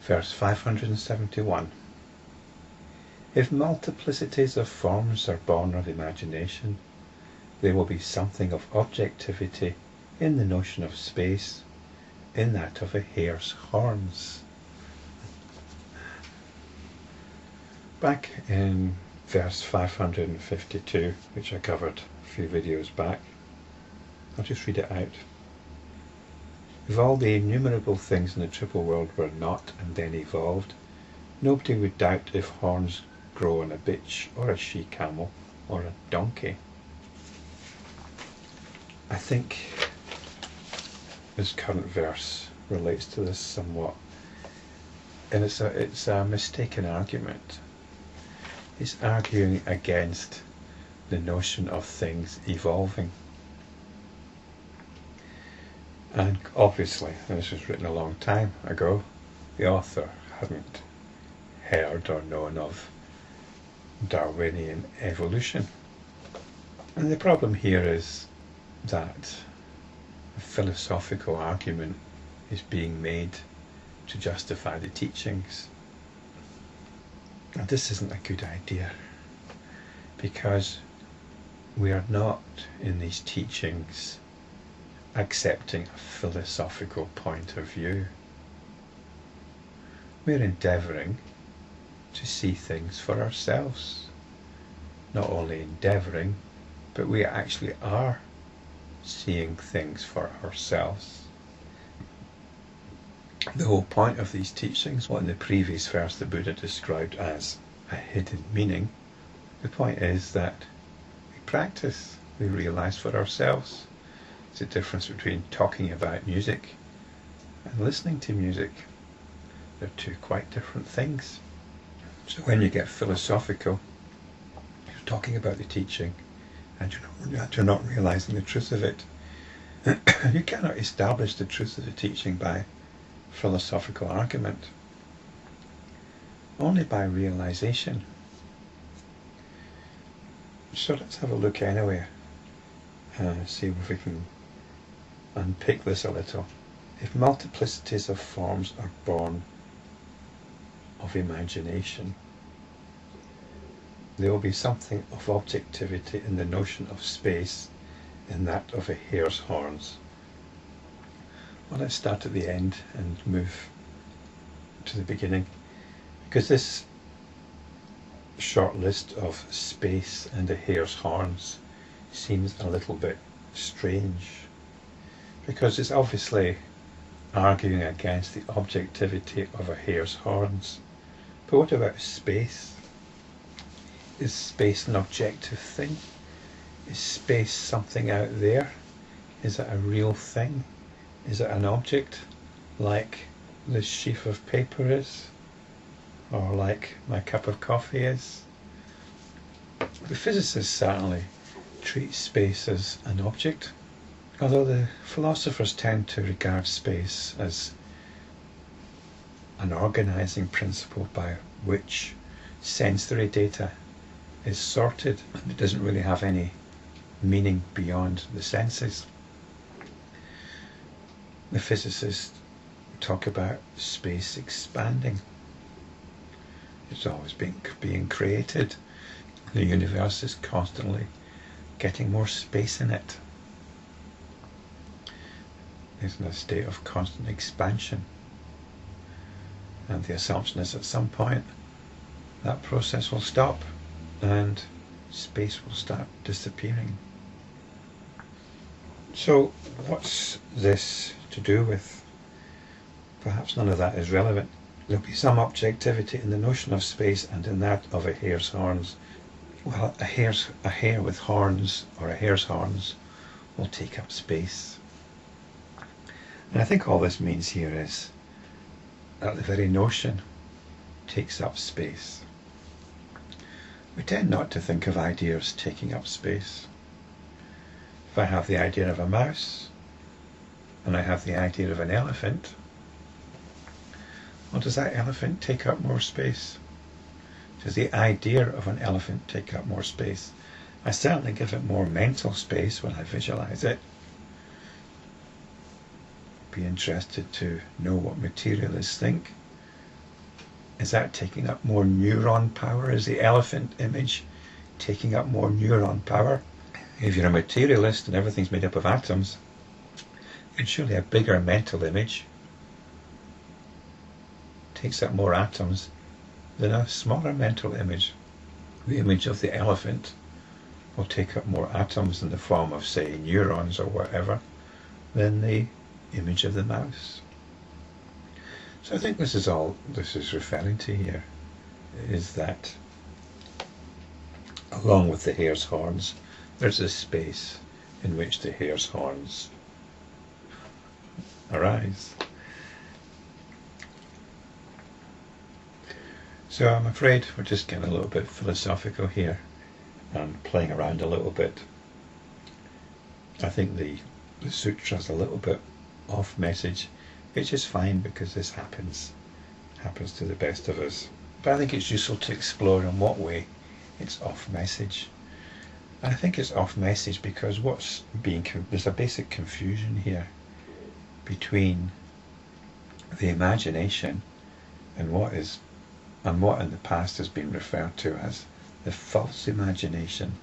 Verse 571. If multiplicities of forms are born of imagination, there will be something of objectivity in the notion of space, in that of a hare's horns. Back in verse 552, which I covered a few videos back, I'll just read it out. If all the innumerable things in the triple world were not and then evolved, nobody would doubt if horns grow on a bitch or a she-camel or a donkey. I think this current verse relates to this somewhat, and it's a mistaken argument. It's arguing against the notion of things evolving. And obviously, and this was written a long time ago, the author hadn't heard or known of Darwinian evolution. And the problem here is that a philosophical argument is being made to justify the teachings. And this isn't a good idea, because we are not in these teachings accepting a philosophical point of view. We're endeavouring to see things for ourselves. Not only endeavouring, but we actually are seeing things for ourselves. The whole point of these teachings, what in the previous verse the Buddha described as a hidden meaning, the point is that we practice, we realise for ourselves. There's a difference between talking about music and listening to music. They're two quite different things. So when you get philosophical, you're talking about the teaching and you're not realising the truth of it. You cannot establish the truth of the teaching by philosophical argument, only by realisation. So let's have a look anyway, see if we can unpick this a little. If multiplicities of forms are born of imagination, there will be something of objectivity in the notion of space, in that of a hare's horns. Well, let's start at the end and move to the beginning, because this short list of space and a hare's horns seems a little bit strange, because it's obviously arguing against the objectivity of a hare's horns. But what about space? Is space an objective thing? Is space something out there? Is it a real thing? Is it an object, like this sheaf of paper is, or like my cup of coffee is? The physicists certainly treat space as an object, although the philosophers tend to regard space as an organising principle by which sensory data is sorted, and it doesn't really have any meaning beyond the senses. The physicists talk about space expanding. It's always being created. The universe is constantly getting more space in it. It's in a state of constant expansion. And the assumption is at some point that process will stop and space will start disappearing. So what's this to do with? Perhaps none of that is relevant. There'll be some objectivity in the notion of space and in that of a hare's horns. Well, a hare with horns, or a hare's horns, will take up space. And I think all this means here is that the very notion takes up space. We tend not to think of ideas taking up space. If I have the idea of a mouse, and I have the idea of an elephant, well, does that elephant take up more space? Does the idea of an elephant take up more space? I certainly give it more mental space when I visualize it. Be interested to know what materialists think Is that taking up more neuron power? Is the elephant image taking up more neuron power? If you're a materialist and everything's made up of atoms, it's surely a bigger mental image takes up more atoms than a smaller mental image. The image of the elephant will take up more atoms in the form of, say, neurons or whatever, than the image of the mouse. So I think this is all this is referring to here, is that along with the hare's horns, there's a space in which the hare's horns arise. So I'm afraid we're just getting a little bit philosophical here and playing around a little bit. I think the sutra's a little bit off message, which is fine because this happens to the best of us. But I think it's useful to explore in what way it's off message. And I think it's off message because there's a basic confusion here between the imagination and what in the past has been referred to as the false imagination,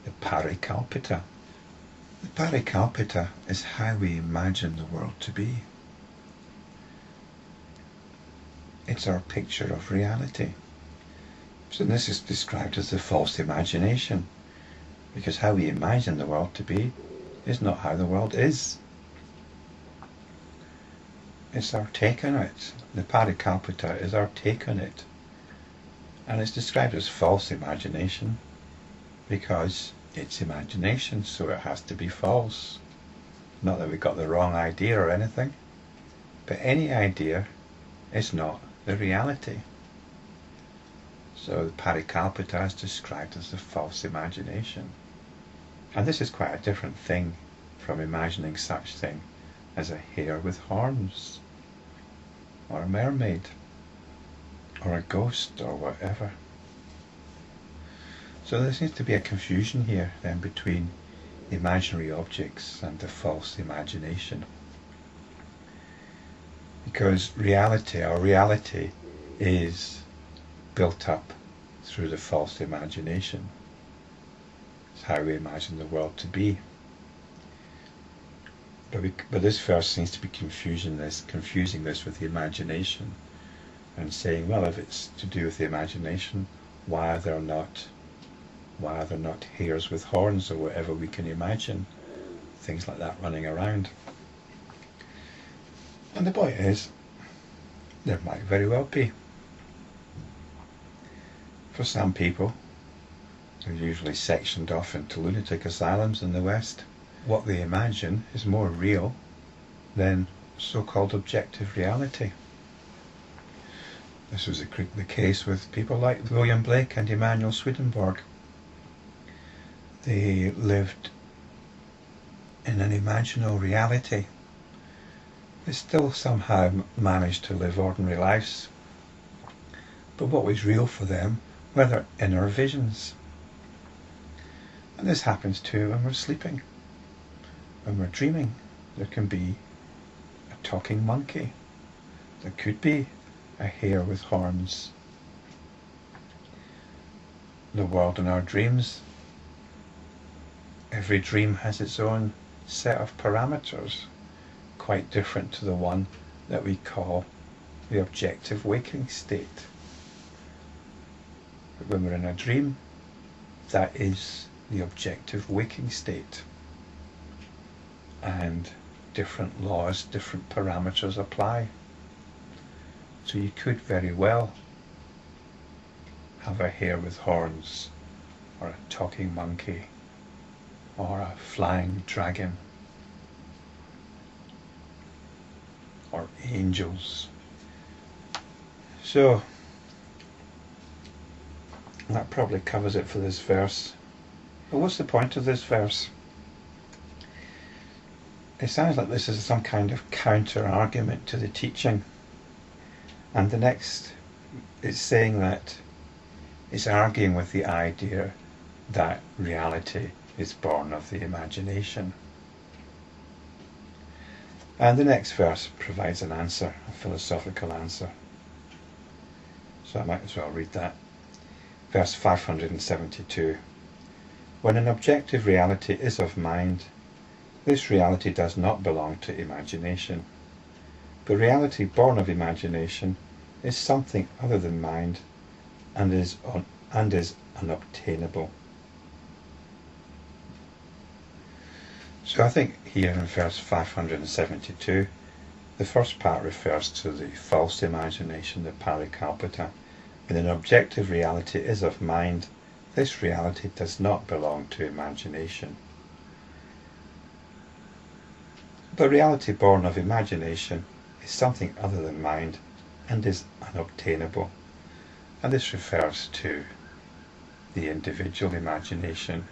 the parikalpita. The parikalpita is how we imagine the world to be. It's our picture of reality. So this is described as the false imagination, because how we imagine the world to be is not how the world is. It's our take on it. The parikalpita is our take on it. And it's described as false imagination because it's imagination, so it has to be false. Not that we got the wrong idea or anything, but any idea is not the reality. So the parikalpita is described as the false imagination. And this is quite a different thing from imagining such thing as a hare with horns, or a mermaid, or a ghost, or whatever. So there seems to be a confusion here then between imaginary objects and the false imagination. Because our reality is built up through the false imagination. It's how we imagine the world to be. But this verse seems to be confusing this with the imagination, and saying, well, if it's to do with the imagination, why are there not hares with horns or whatever we can imagine? Things like that running around. And the point is, there might very well be. For some people, they're usually sectioned off into lunatic asylums in the West, what they imagine is more real than so-called objective reality. This was the case with people like William Blake and Emanuel Swedenborg. They lived in an imaginal reality. They still somehow managed to live ordinary lives. But what was real for them were their inner visions. And this happens too when we're sleeping. When we're dreaming, there can be a talking monkey. There could be a hare with horns. The world in our dreams, every dream has its own set of parameters, quite different to the one that we call the objective waking state. But when we're in a dream, that is the objective waking state. And different laws, different parameters apply. So you could very well have a hare with horns, or a talking monkey, or a flying dragon, or angels. So that probably covers it for this verse. But what's the point of this verse? It sounds like this is some kind of counter-argument to the teaching. And the next, it's saying that it's arguing with the idea that reality is born of the imagination. And the next verse provides an answer, a philosophical answer. so I might as well read that. Verse 572. When an objective reality is of mind, this reality does not belong to imagination. The reality born of imagination is something other than mind and is unobtainable. So I think here in verse 572, the first part refers to the false imagination, the parikalpita. When an objective reality is of mind, this reality does not belong to imagination. The reality born of imagination is something other than mind and is unobtainable. And this refers to the individual imagination.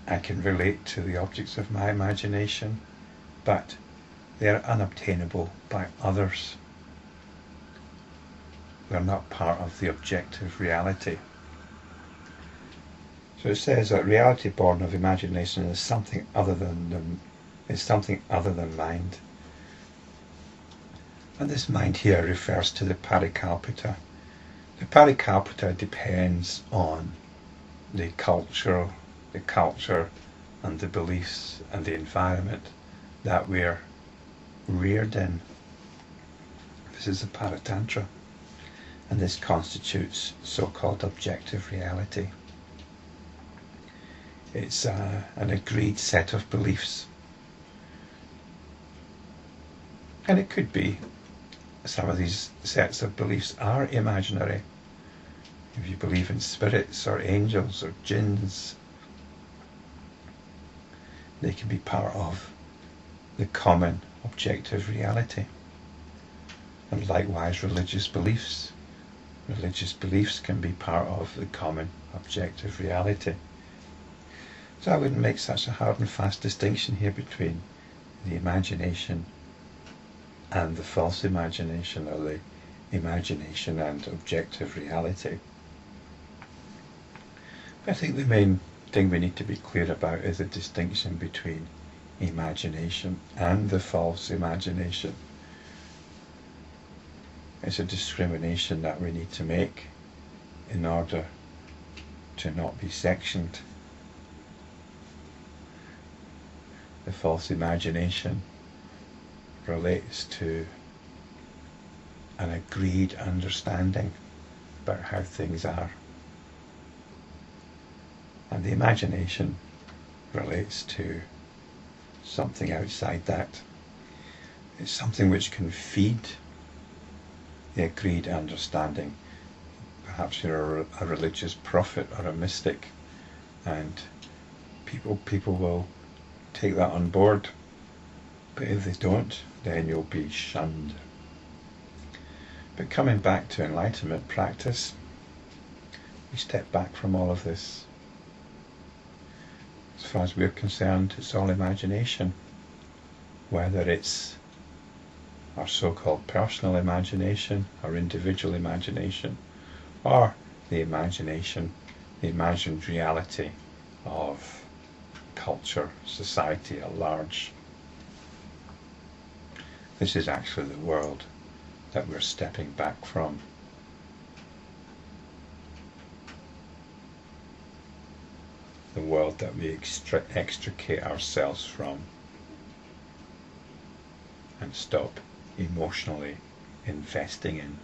I can relate to the objects of my imagination, but they are unobtainable by others. They are not part of the objective reality. So it says that reality born of imagination is something other than mind. And this mind here refers to the parikalpita. The parikalpita depends on the culture and the beliefs and the environment that we're reared in. This is the paratantra, and this constitutes so-called objective reality. It's an agreed set of beliefs. And it could be some of these sets of beliefs are imaginary. If you believe in spirits or angels or jinns, they can be part of the common objective reality. And likewise religious beliefs. Religious beliefs can be part of the common objective reality. So I wouldn't make such a hard and fast distinction here between the imagination and the false imagination, or the imagination and objective reality. I think the main thing we need to be clear about is the distinction between imagination and the false imagination. It's a discrimination that we need to make in order to not be sectioned. The false imagination relates to an agreed understanding about how things are. And the imagination relates to something outside that. It's something which can feed the agreed understanding. Perhaps you're a religious prophet or a mystic, and people will take that on board. But if they don't, then you'll be shunned. But coming back to enlightenment practice, we step back from all of this. As far as we're concerned, it's all imagination. Whether it's our so-called personal imagination, our individual imagination, or the imagination, the imagined reality of culture, society at large. This is actually the world that we're stepping back from. The world that we extricate ourselves from and stop emotionally investing in.